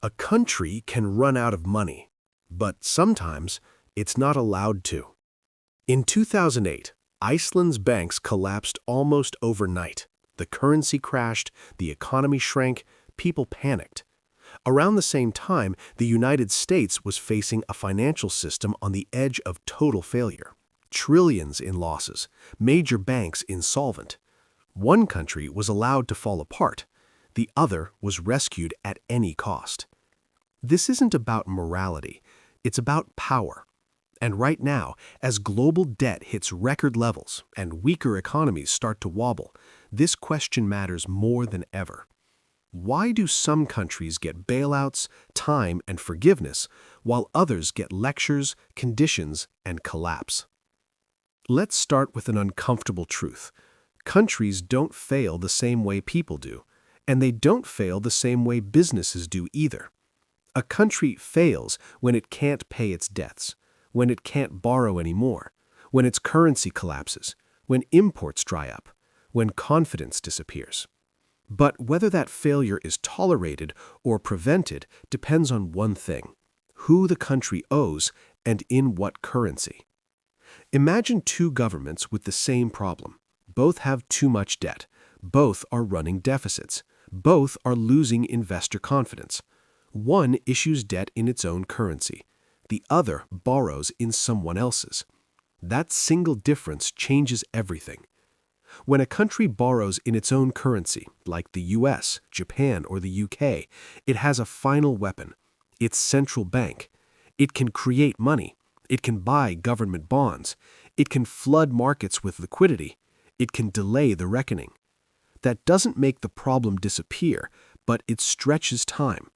A country can run out of money, but sometimes it's not allowed to. In 2008, Iceland's banks collapsed almost overnight. The currency crashed, the economy shrank, people panicked. Around the same time, the United States was facing a financial system on the edge of total failure. Trillions in losses, major banks insolvent. One country was allowed to fall apart. The other was rescued at any cost. This isn't about morality, it's about power. And right now, as global debt hits record levels and weaker economies start to wobble, this question matters more than ever. Why do some countries get bailouts, time, and forgiveness, while others get lectures, conditions, and collapse? Let's start with an uncomfortable truth. Countries don't fail the same way people do, and they don't fail the same way businesses do either. A country fails when it can't pay its debts, when it can't borrow anymore, when its currency collapses, when imports dry up, when confidence disappears. But whether that failure is tolerated or prevented depends on one thing: who the country owes and in what currency. Imagine two governments with the same problem. Both have too much debt. Both are running deficits. Both are losing investor confidence. One issues debt in its own currency. The other borrows in someone else's. That single difference changes everything. When a country borrows in its own currency, like the US, Japan, or the UK, it has a final weapon: its central bank. It can create money. It can buy government bonds. It can flood markets with liquidity. It can delay the reckoning. That doesn't make the problem disappear, but it stretches time.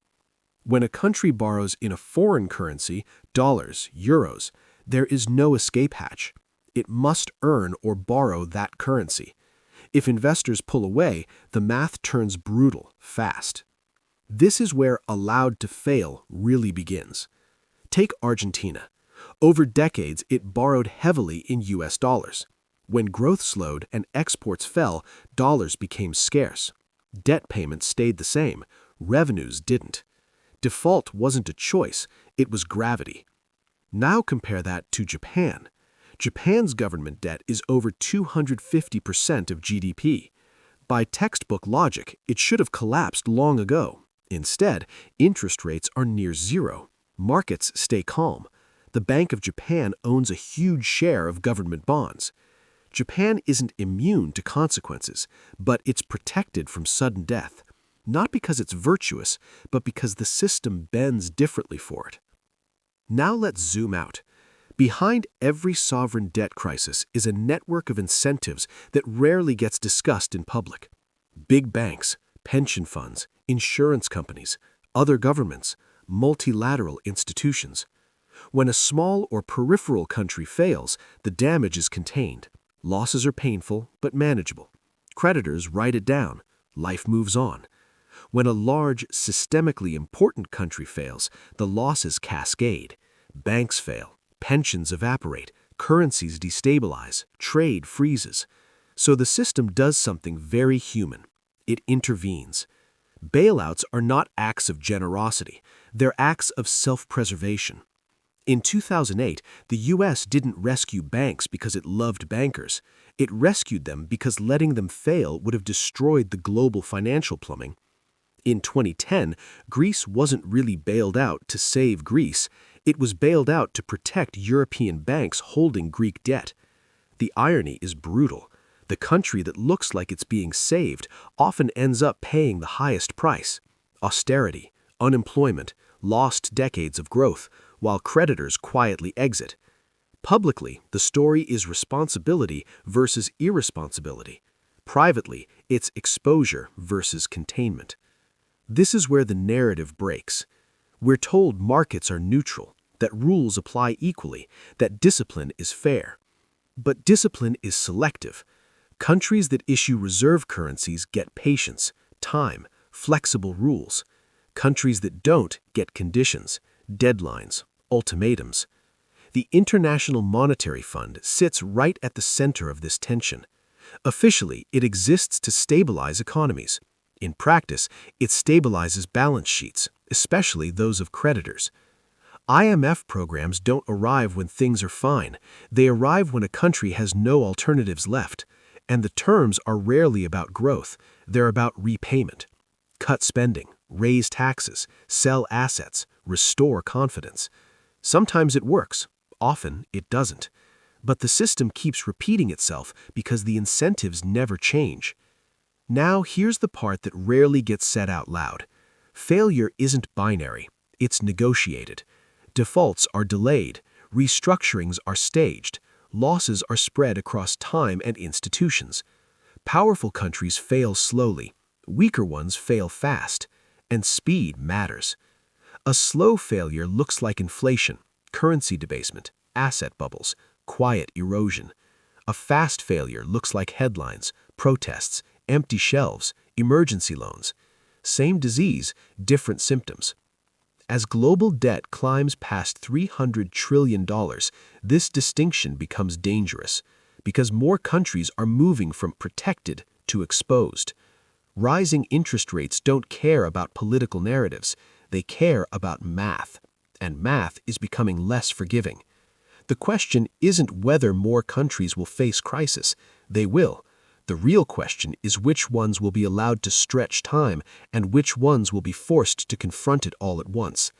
When a country borrows in a foreign currency, dollars, euros, there is no escape hatch. It must earn or borrow that currency. If investors pull away, the math turns brutal, fast. This is where allowed to fail really begins. Take Argentina. Over decades, it borrowed heavily in US dollars. When growth slowed and exports fell, dollars became scarce. Debt payments stayed the same. Revenues didn't. Default wasn't a choice, it was gravity. Now compare that to Japan. Japan's government debt is over 250% of GDP. By textbook logic, it should have collapsed long ago. Instead, interest rates are near zero. Markets stay calm. The Bank of Japan owns a huge share of government bonds. Japan isn't immune to consequences, but it's protected from sudden death. Not because it's virtuous, but because the system bends differently for it. Now let's zoom out. Behind every sovereign debt crisis is a network of incentives that rarely gets discussed in public. Big banks, pension funds, insurance companies, other governments, multilateral institutions. When a small or peripheral country fails, the damage is contained. Losses are painful but manageable. Creditors write it down. Life moves on. When a large, systemically important country fails, the losses cascade. Banks fail, pensions evaporate, currencies destabilize, trade freezes. So the system does something very human. It intervenes. Bailouts are not acts of generosity. They're acts of self-preservation. In 2008, the US didn't rescue banks because it loved bankers. It rescued them because letting them fail would have destroyed the global financial plumbing. In 2010, Greece wasn't really bailed out to save Greece. It was bailed out to protect European banks holding Greek debt. The irony is brutal. The country that looks like it's being saved often ends up paying the highest price: austerity, unemployment, lost decades of growth, while creditors quietly exit. Publicly, the story is responsibility versus irresponsibility. Privately, it's exposure versus containment. This is where the narrative breaks. We're told markets are neutral, that rules apply equally, that discipline is fair. But discipline is selective. Countries that issue reserve currencies get patience, time, flexible rules. Countries that don't get conditions, deadlines, ultimatums. The International Monetary Fund sits right at the center of this tension. Officially, it exists to stabilize economies. In practice, it stabilizes balance sheets, especially those of creditors. IMF programs don't arrive when things are fine. They arrive when a country has no alternatives left. And the terms are rarely about growth. They're about repayment. Cut spending, raise taxes, sell assets, restore confidence. Sometimes it works. Often it doesn't. But the system keeps repeating itself because the incentives never change. Now here's the part that rarely gets said out loud. Failure isn't binary. It's negotiated. Defaults are delayed. Restructurings are staged. Losses are spread across time and institutions. Powerful countries fail slowly. Weaker ones fail fast. And speed matters. A slow failure looks like inflation, currency debasement, asset bubbles, quiet erosion. A fast failure looks like headlines, protests, empty shelves, emergency loans. Same disease, different symptoms. As global debt climbs past $300 trillion, this distinction becomes dangerous because more countries are moving from protected to exposed. Rising interest rates don't care about political narratives. They care about math, and math is becoming less forgiving. The question isn't whether more countries will face crisis. They will. The real question is which ones will be allowed to stretch time and which ones will be forced to confront it all at once.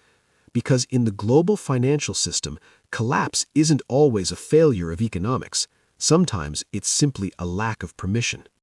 Because in the global financial system, collapse isn't always a failure of economics. Sometimes it's simply a lack of permission.